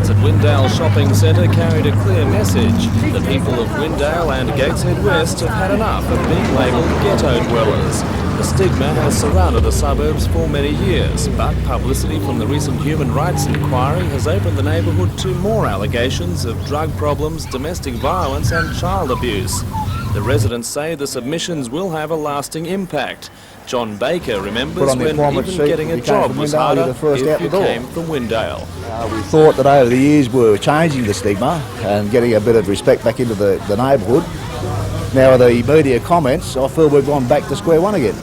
signs at Windale Shopping Centre carried a clear message. The people of Windale and Gateshead West have had enough of being labelled ghetto dwellers. The stigma has surrounded the suburbs for many years, but publicity from the recent human rights inquiry has opened the neighbourhood to more allegations of drug problems, domestic violence and child abuse. The residents say the submissions will have a lasting impact. John Baker remembers when even getting a job was harder if you came from Windale. We thought that over the years we were changing the stigma and getting a bit of respect back into the neighbourhood. Now with the media comments, I feel we've gone back to square one again.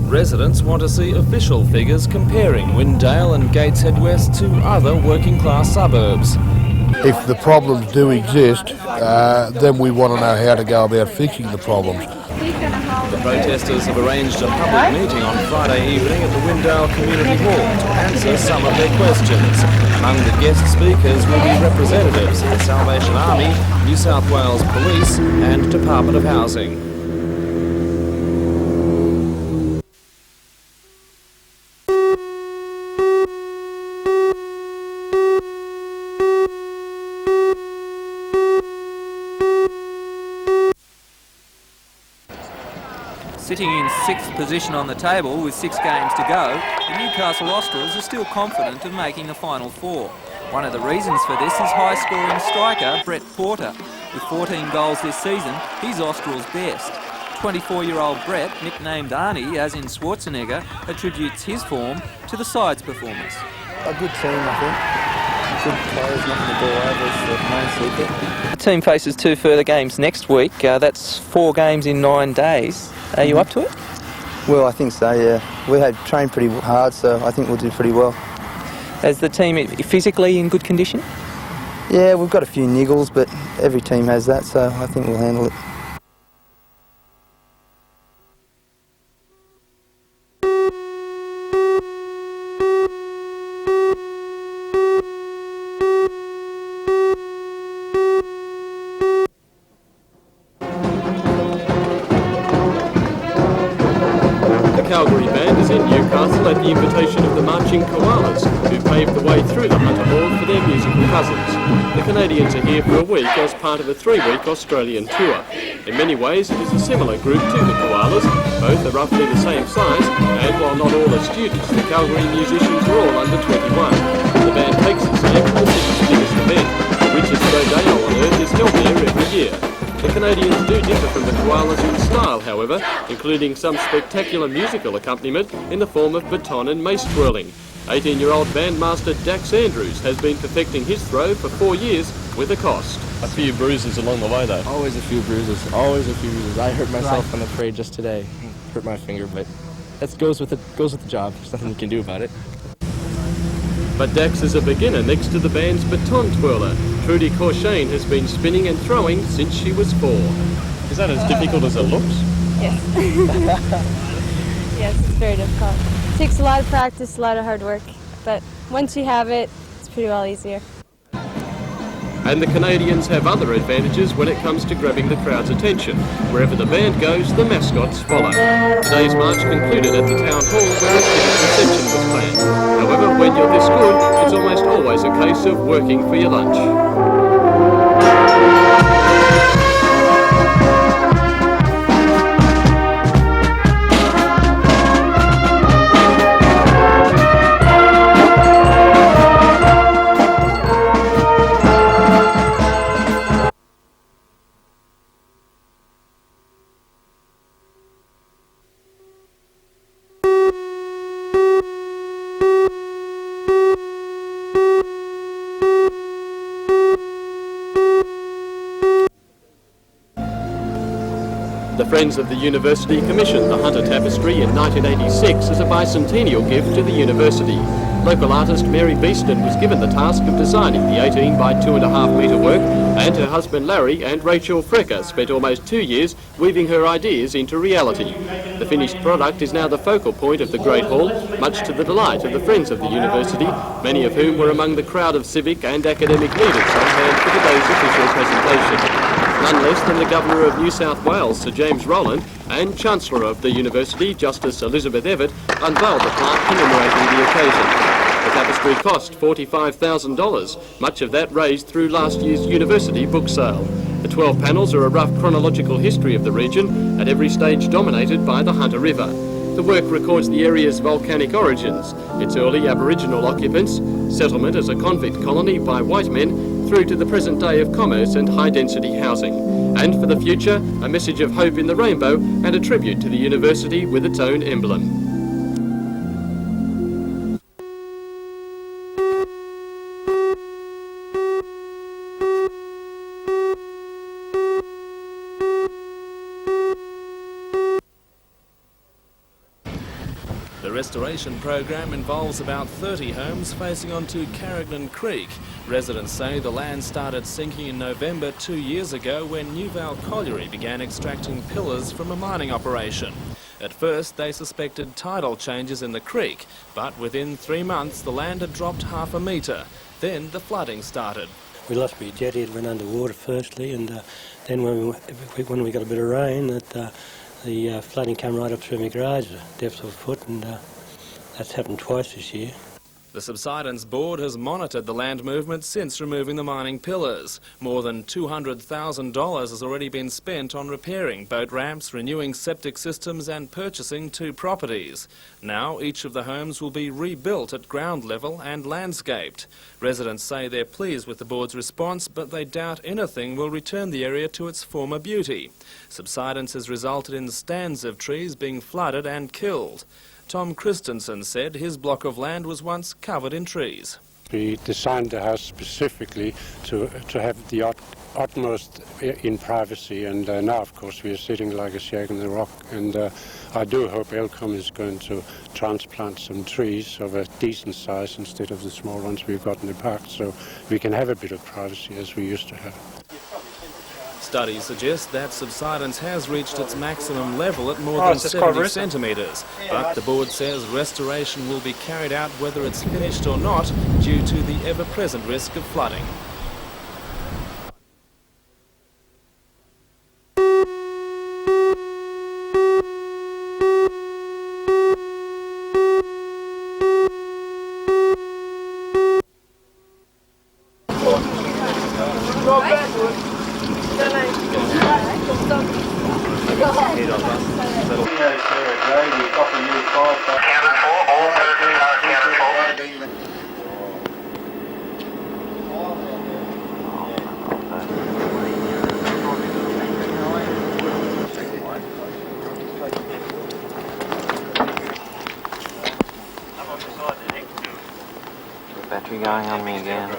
Residents want to see official figures comparing Windale and Gateshead West to other working class suburbs. If the problems do exist, then we want to know how to go about fixing the problems. The protesters have arranged a public meeting on Friday evening at the Windale Community Hall to answer some of their questions. Among the guest speakers will be representatives of the Salvation Army, New South Wales Police and Department of Housing. Sitting in 6th position on the table with 6 games to go, the Newcastle Australs are still confident of making the Final Four. One of the reasons for this is high-scoring striker Brett Porter. With 14 goals this season, he's Australs' best. 24-year-old Brett, nicknamed Arnie, as in Schwarzenegger, attributes his form to the side's performance. A good team, I think. Good players knocking the ball over is the main secret. The team faces 2 further games next week. That's 4 games in 9 days. Are you up to it? Well, I think so, yeah. We had trained pretty hard, so I think we'll do pretty well. Is the team physically in good condition? Yeah, we've got a few niggles, but every team has that, so I think we'll handle it. Calgary band is in Newcastle at the invitation of the Marching Koalas, who paved the way through the Hunter Hall for their musical cousins. The Canadians are here for a week as part of a 3-week Australian tour. In many ways it is a similar group to the Koalas. Both are roughly the same size, and while not all are students, the Calgary musicians are all under 21. The band takes its name from the city's biggest event. The richest rodeo on earth is held here every year. The Canadians do differ from the Koalas in style, however, including some spectacular musical accompaniment in the form of baton and mace twirling. 18-year-old bandmaster Dax Andrews has been perfecting his throw for 4 years with a cost. A few bruises along the way though. Always a few bruises, always a few bruises. I hurt myself on the parade just today. Hurt my finger, but that goes with the job. There's nothing you can do about it. But Dax is a beginner next to the band's baton twirler. Trudy Corshane has been spinning and throwing since she was 4. Is that as difficult as it looks? Yes. Yes, it's very difficult. It takes a lot of practice, a lot of hard work, but once you have it, it's pretty well easier. And the Canadians have other advantages when it comes to grabbing the crowd's attention. Wherever the band goes, the mascots follow. Today's march concluded at the town hall where a civic reception was planned. However, when you're this good, it's almost always a case of working for your lunch. The Friends of the University commissioned the Hunter Tapestry in 1986 as a bicentennial gift to the university. Local artist Mary Beeston was given the task of designing the 18 by 2.5 metre work, and her husband Larry and Rachel Frecker spent almost 2 years weaving her ideas into reality. The finished product is now the focal point of the Great Hall, much to the delight of the Friends of the University, many of whom were among the crowd of civic and academic leaders on hand for today's official presentation. None less than the Governor of New South Wales, Sir James Rowland, and Chancellor of the University, Justice Elizabeth Evatt, unveiled the plaque commemorating the occasion. The Tapestry cost $45,000, much of that raised through last year's university book sale. The 12 panels are a rough chronological history of the region, at every stage dominated by the Hunter River. The work records the area's volcanic origins, its early Aboriginal occupants, settlement as a convict colony by white men, through to the present day of commerce and high-density housing. And for the future, a message of hope in the rainbow and a tribute to the university with its own emblem. The restoration program involves about 30 homes facing onto Carnarvon Creek. Residents say the land started sinking in November 2 years ago when Unveiled Collier began extracting pillars from a mining operation. At first they suspected tidal changes in the creek, but within 3 months the land had dropped half a metre. Then the flooding started. We lost my jetty, it went underwater firstly, and then when we got a bit of rain, the flooding came right up through my garage, a depth of a foot, and that's happened twice this year. The Subsidence board has monitored the land movement since removing the mining pillars. More than $200,000 has already been spent on repairing boat ramps, renewing septic systems and purchasing 2 properties. Now each of the homes will be rebuilt at ground level and landscaped. Residents say they're pleased with the board's response, but they doubt anything will return the area to its former beauty. Subsidence has resulted in stands of trees being flooded and killed. Tom Christensen said his block of land was once covered in trees. We designed the house specifically to have the utmost in privacy, and now of course we are sitting like a shag in the rock, and I do hope Elcom is going to transplant some trees of a decent size instead of the small ones we've got in the park, so we can have a bit of privacy as we used to have. Studies suggest that subsidence has reached its maximum level at more than 70 centimetres, but the board says restoration will be carried out whether it's finished or not due to the ever-present risk of flooding. Battery going on me again.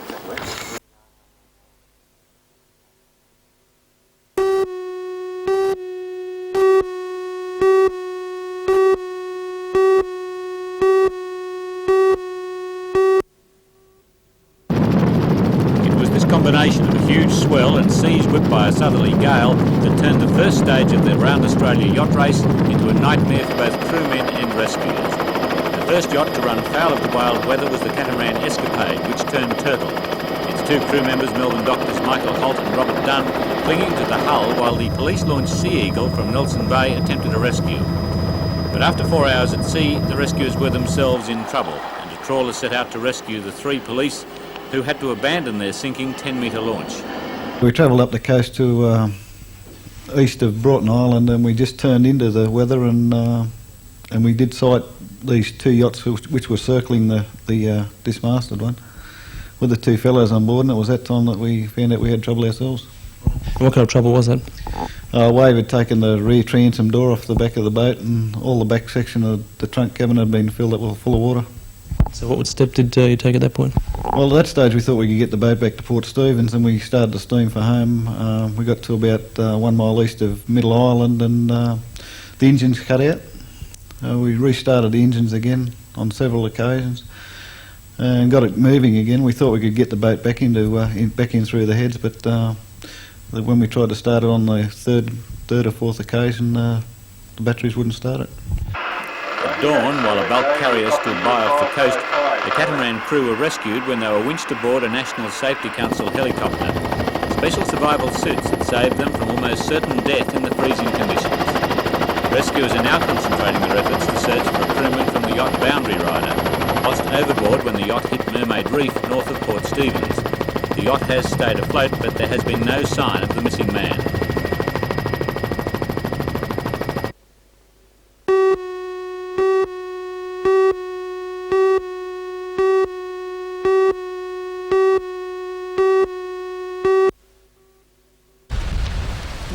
Combination of a huge swell and seas whipped by a southerly gale that turned the first stage of the Round Australia yacht race into a nightmare for both crewmen and rescuers. The first yacht to run foul of the wild weather was the catamaran Escapade, which turned turtle. Its 2 crew members, Melbourne doctors Michael Holt and Robert Dunn, clinging to the hull while the police-launched Sea Eagle from Nelson Bay attempted a rescue. But after 4 hours at sea, the rescuers were themselves in trouble, and a trawler set out to rescue the 3 police who had to abandon their sinking 10-metre launch. We travelled up the coast to east of Broughton Island, and we just turned into the weather, and we did sight these 2 yachts which were circling the dismasted one with the 2 fellows on board, and it was that time that we found out we had trouble ourselves. What kind of trouble was that? A wave had taken the rear transom door off the back of the boat, and all the back section of the trunk cabin had been filled up full of water. So what step did you take at that point? Well, at that stage we thought we could get the boat back to Port Stephens, and we started to steam for home. We got to about 1 mile east of Middle Island, and the engines cut out. We restarted the engines again on several occasions and got it moving again. We thought we could get the boat back in through the heads, but when we tried to start it on the third or fourth occasion, the batteries wouldn't start it. At dawn, while a bulk carrier stood by off the coast, the catamaran crew were rescued when they were winched aboard a National Safety Council helicopter. Special survival suits had saved them from almost certain death in the freezing conditions. Rescuers are now concentrating their efforts to search for a crewman from the yacht Boundary Rider, lost overboard when the yacht hit Mermaid Reef north of Port Stephens. The yacht has stayed afloat, but there has been no sign of the missing man.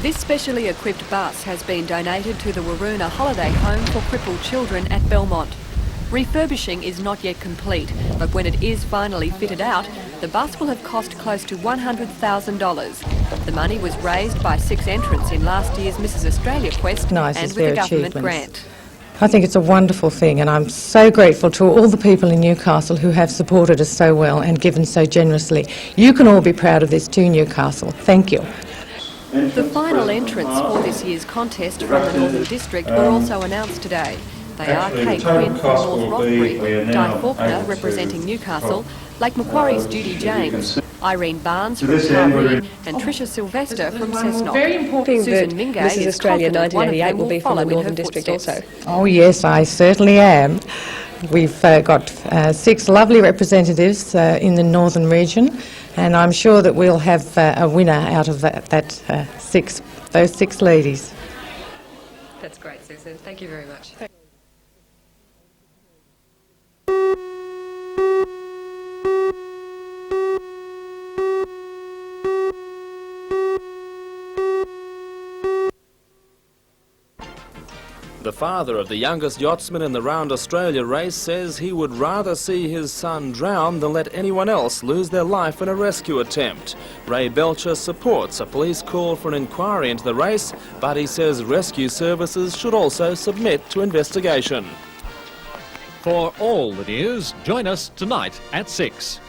This specially equipped bus has been donated to the Waratah Holiday Home for Crippled Children at Belmont. Refurbishing is not yet complete, but when it is finally fitted out, the bus will have cost close to $100,000. The money was raised by 6 entrants in last year's Mrs Australia quest and with a government grant. I think it's a wonderful thing, and I'm so grateful to all the people in Newcastle who have supported us so well and given so generously. You can all be proud of this too, Newcastle. Thank you. The final entrants for this year's contest from the Northern District were also announced today. They are Kate Quinn from North Rothbury, Di Faulkner representing Newcastle, Lake Macquarie's Judy James, Irene Barnes from Carnarvon and Tricia Sylvester from Cessnock. Susan Mingay is confident one of them will follow in her footsteps. Oh yes, I certainly am. We've got 6 lovely representatives in the northern region, and I'm sure that we'll have a winner out of those 6 ladies. That's great, Susan. Thank you very much. The father of the youngest yachtsman in the Round Australia race says he would rather see his son drown than let anyone else lose their life in a rescue attempt. Ray Belcher supports a police call for an inquiry into the race, but he says rescue services should also submit to investigation. For all the news, join us tonight at 6.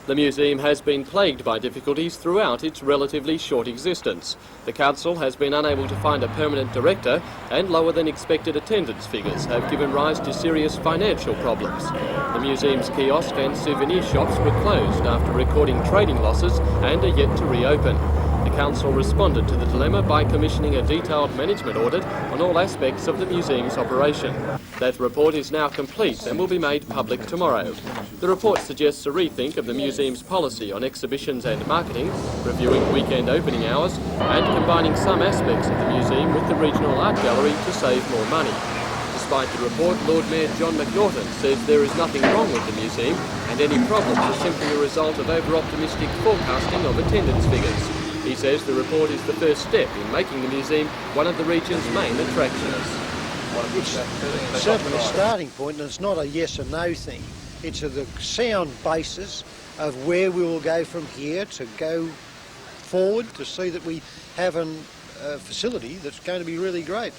The museum has been plagued by difficulties throughout its relatively short existence. The council has been unable to find a permanent director, and lower than expected attendance figures have given rise to serious financial problems. The museum's kiosk and souvenir shops were closed after recording trading losses and are yet to reopen. The council responded to the dilemma by commissioning a detailed management audit on all aspects of the museum's operation. That report is now complete and will be made public tomorrow. The report suggests a rethink of the museum's policy on exhibitions and marketing, reviewing weekend opening hours, and combining some aspects of the museum with the regional art gallery to save more money. Despite the report, Lord Mayor John McNaughton says there is nothing wrong with the museum and any problems are simply a result of over-optimistic forecasting of attendance figures. He says the report is the first step in making the museum one of the region's main attractions. It's certainly a starting point, and it's not a yes or no thing. It's the sound basis of where we will go from here to go forward to see that we have a facility that's going to be really great.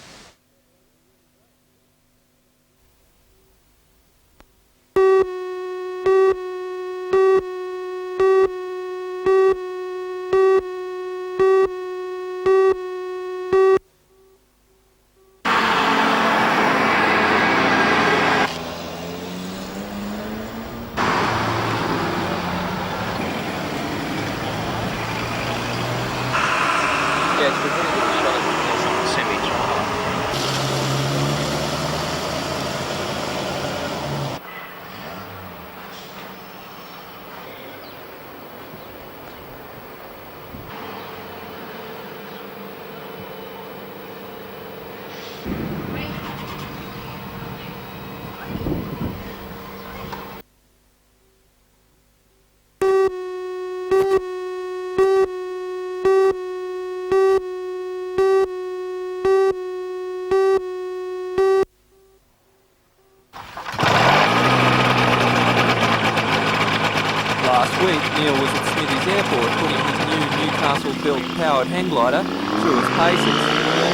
Newcastle-built powered hang glider through its paces.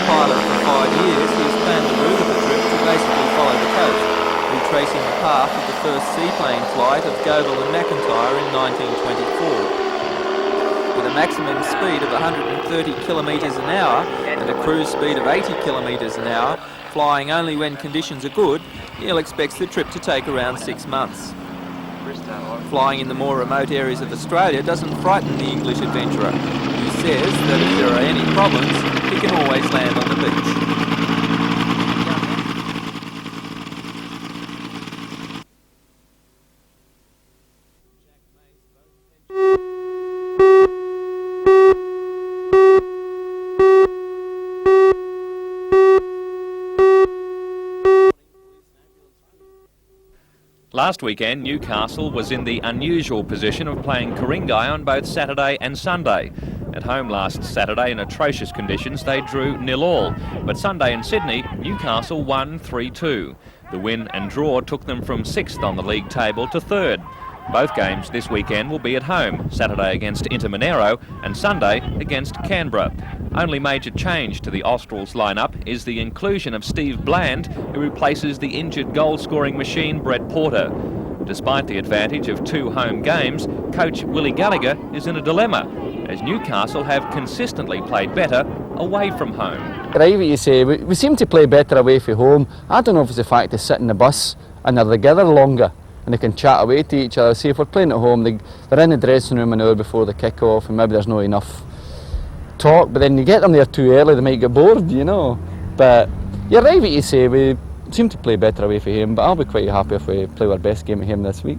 Pilot for 5 years, he has planned the route of the trip to basically follow the coast, retracing the path of the first seaplane flight of Goble and McIntyre in 1924. With a a maximum speed of 130 kilometres an hour and a cruise speed of 80 kilometres an hour, flying only when conditions are good, Neil expects the trip to take around 6 months. Flying in the more remote areas of Australia doesn't frighten the English adventurer, who says that if there are any problems, he can always land on the beach. Last weekend, Newcastle was in the unusual position of playing Ku-ring-gai on both Saturday and Sunday. At home last Saturday in atrocious conditions, they drew 0-0. But Sunday in Sydney, Newcastle won 3-2. The win and draw took them from 6th on the league table to 3rd. Both games this weekend will be at home, Saturday against Intermonero and Sunday against Canberra. Only major change to the Australs lineup is the inclusion of Steve Bland, who replaces the injured goal-scoring machine Brett Porter. Despite the advantage of 2 home games, coach Willie Gallagher is in a dilemma, as Newcastle have consistently played better away from home. Right, what you say, we seem to play better away from home. I don't know if it's the fact they sit in the bus and they're together longer and they can chat away to each other. See, if we're playing at home, they're in the dressing room an hour before the kick-off and maybe there's not enough talk, but then you get them there too early, they might get bored, you know. But you're right what you say, we seem to play better away from him, but I'll be quite happy if we play our best game at him this week.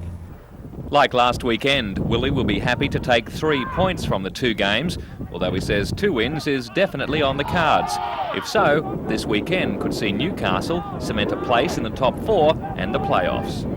Like last weekend, Willie will be happy to take 3 points from the 2 games, although he says 2 wins is definitely on the cards. If so, this weekend could see Newcastle cement a place in the top 4 and the playoffs.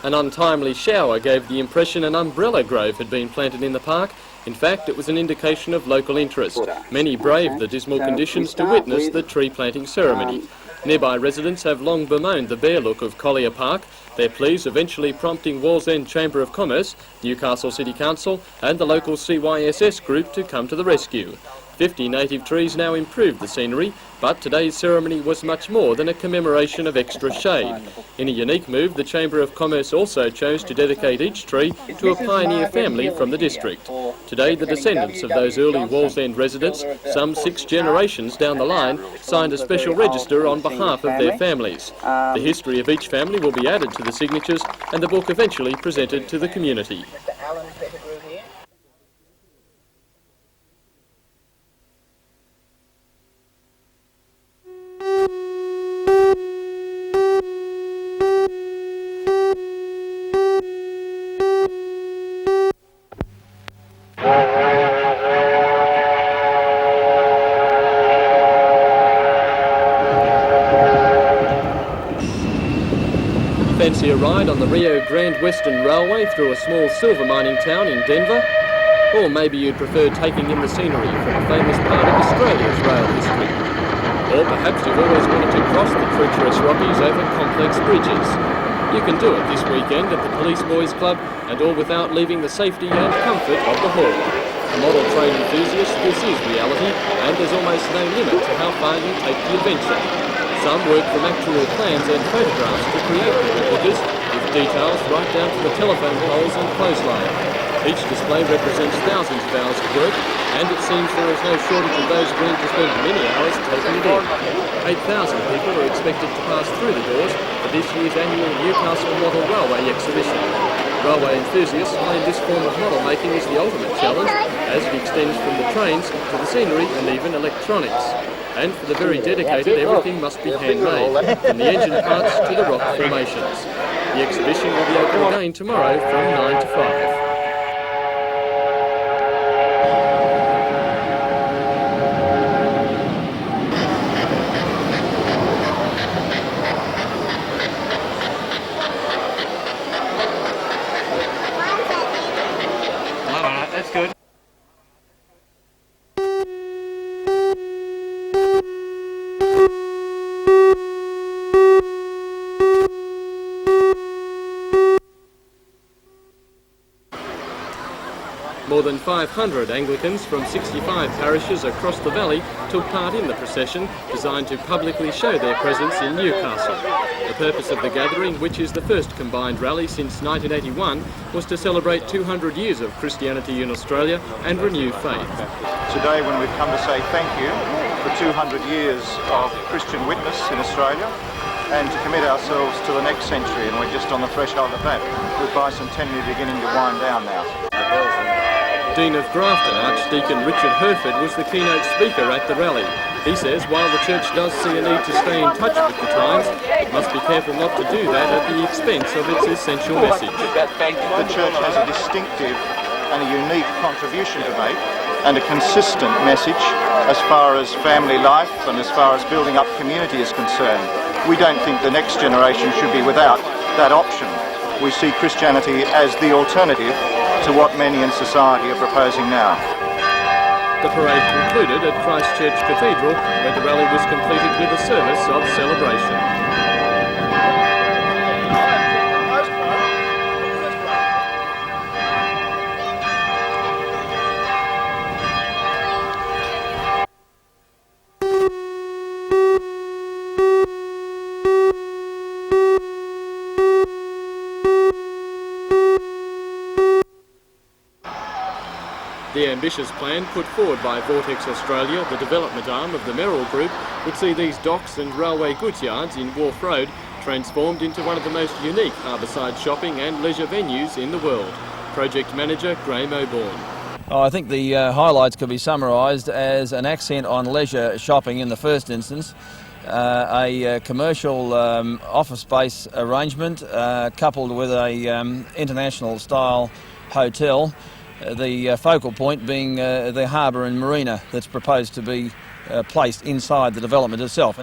An untimely shower gave the impression an umbrella grove had been planted in the park. In fact, it was an indication of local interest. Many braved the dismal conditions to witness the tree planting ceremony. Nearby residents have long bemoaned the bare look of Collier Park, their pleas eventually prompting Wallsend Chamber of Commerce, Newcastle City Council and the local CYSS group to come to the rescue. 50 native trees now improve the scenery, but today's ceremony was much more than a commemoration of extra shade. In a unique move, the Chamber of Commerce also chose to dedicate each tree to a pioneer family from the district. Today, the descendants of those early Wallsend residents, some 6 generations down the line, signed a special register on behalf of their families. The history of each family will be added to the signatures and the book eventually presented to the community. Fancy a ride on the Rio Grande Western Railway through a small silver mining town in Denver? Or maybe you'd prefer taking in the scenery from a famous part of Australia's rail history? Or perhaps you've always wanted to cross the treacherous Rockies over complex bridges. You can do it this weekend at the Police Boys Club, and all without leaving the safety and comfort of the hall. For model train enthusiasts, this is reality, and there's almost no limit to how far you take the adventure. Some work from actual plans and photographs to create the replicas, with details right down to the telephone poles and clothesline. Each display represents thousands of hours of work, and it seems there is no shortage of those willing to spend many hours taking it in. 8,000 people are expected to pass through the doors for this year's annual Newcastle Model Railway exhibition. Railway enthusiasts claim this form of model making is the ultimate challenge, as it extends from the trains to the scenery and even electronics. And for the very dedicated, everything must be handmade, from the engine parts to the rock formations. The exhibition will be open again tomorrow from 9 to 5. That's good. More than 500 Anglicans from 65 parishes across the valley took part in the procession, designed to publicly show their presence in Newcastle. The purpose of the gathering, which is the first combined rally since 1981, was to celebrate 200 years of Christianity in Australia and renew faith. Today, when we've come to say thank you for 200 years of Christian witness in Australia, and to commit ourselves to the next century, and we're just on the threshold of that, with Bicentennial beginning to wind down now. Dean of Grafton, Archdeacon Richard Herford, was the keynote speaker at the rally. He says while the church does see a need to stay in touch with the times, it must be careful not to do that at the expense of its essential message. The church has a distinctive and a unique contribution to make, and a consistent message as far as family life and as far as building up community is concerned. We don't think the next generation should be without that option. We see Christianity as the alternative to what many in society are proposing now. The parade concluded at Christchurch Cathedral, where the rally was completed with a service of celebration. The ambitious plan put forward by Vortex Australia, the development arm of the Merrill Group, would see these docks and railway goods yards in Wharf Road transformed into one of the most unique Harbourside shopping and leisure venues in the world. Project Manager Graham O'Bourne. I think the highlights could be summarised as an accent on leisure shopping in the first instance, a commercial office space arrangement coupled with a international style hotel. The focal point being the harbour in Marina that's proposed to be placed inside the development itself.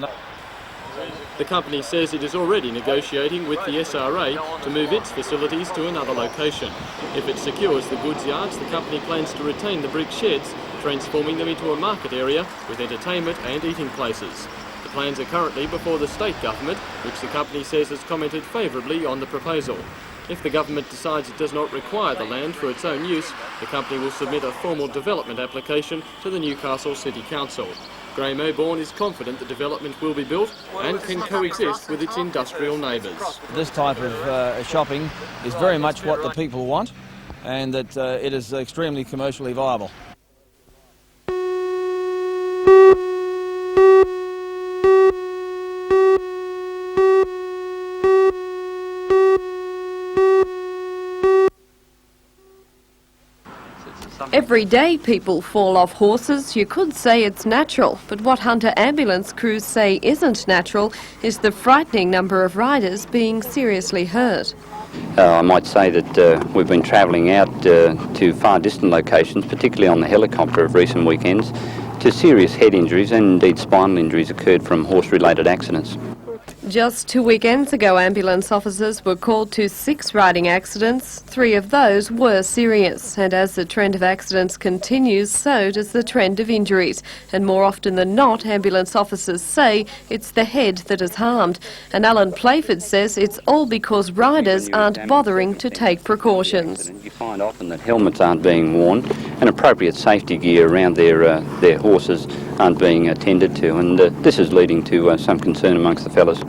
The company says it is already negotiating with the SRA to move its facilities to another location. If it secures the goods yards, the company plans to retain the brick sheds, transforming them into a market area with entertainment and eating places. The plans are currently before the state government, which the company says has commented favourably on the proposal. If the government decides it does not require the land for its own use, the company will submit a formal development application to the Newcastle City Council. Graham O'Bourne is confident the development will be built and can coexist with its industrial neighbours. This type of shopping is very much what the people want, and that it is extremely commercially viable. Every day people fall off horses. You could say it's natural, but what Hunter ambulance crews say isn't natural is the frightening number of riders being seriously hurt. I might say that we've been travelling out to far distant locations, particularly on the helicopter of recent weekends, to serious head injuries and indeed spinal injuries occurred from horse-related accidents. Just 2 weekends ago, ambulance officers were called to 6 riding accidents. 3 of those were serious, and as the trend of accidents continues, so does the trend of injuries. And more often than not, ambulance officers say it's the head that is harmed. And Alan Playford says it's all because riders aren't bothering to take precautions. You find often that helmets aren't being worn and appropriate safety gear around their horses aren't being attended to, and this is leading to some concern amongst the fellas.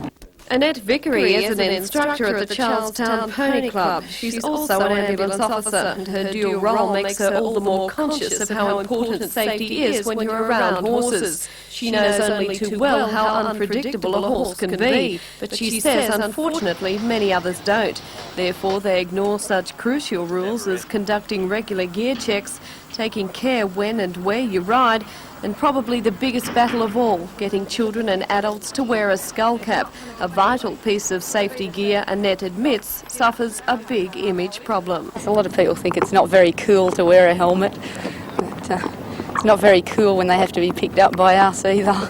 Annette Vickery is an instructor at the Charlestown Pony Club. She's also an ambulance officer, and her dual role makes her all the more conscious of how important safety is when you're around horses. She knows only too well how unpredictable a horse can be, but she says unfortunately many others don't. Therefore they ignore such crucial rules as conducting regular gear checks, taking care when and where you ride, and probably the biggest battle of all, getting children and adults to wear a skull cap, a vital piece of safety gear Annette admits suffers a big image problem. A lot of people think it's not very cool to wear a helmet, but it's not very cool when they have to be picked up by us either.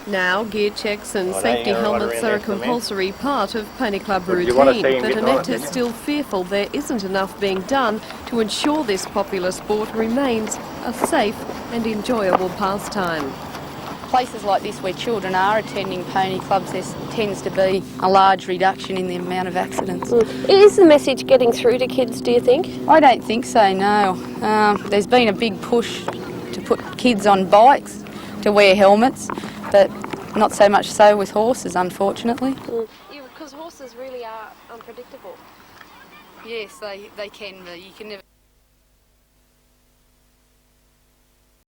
Now, gear checks and safety helmets are a compulsory part of Pony Club routine, but Annette is still fearful there isn't enough being done to ensure this popular sport remains a safe and enjoyable pastime. places like this where children are attending pony clubs, there tends to be a large reduction in the amount of accidents. Is the message getting through to kids, do you think? I don't think so, no. There's been a big push to put kids on bikes to wear helmets, but not so much so with horses, unfortunately. Because horses really are unpredictable. Yes, they can be. You can never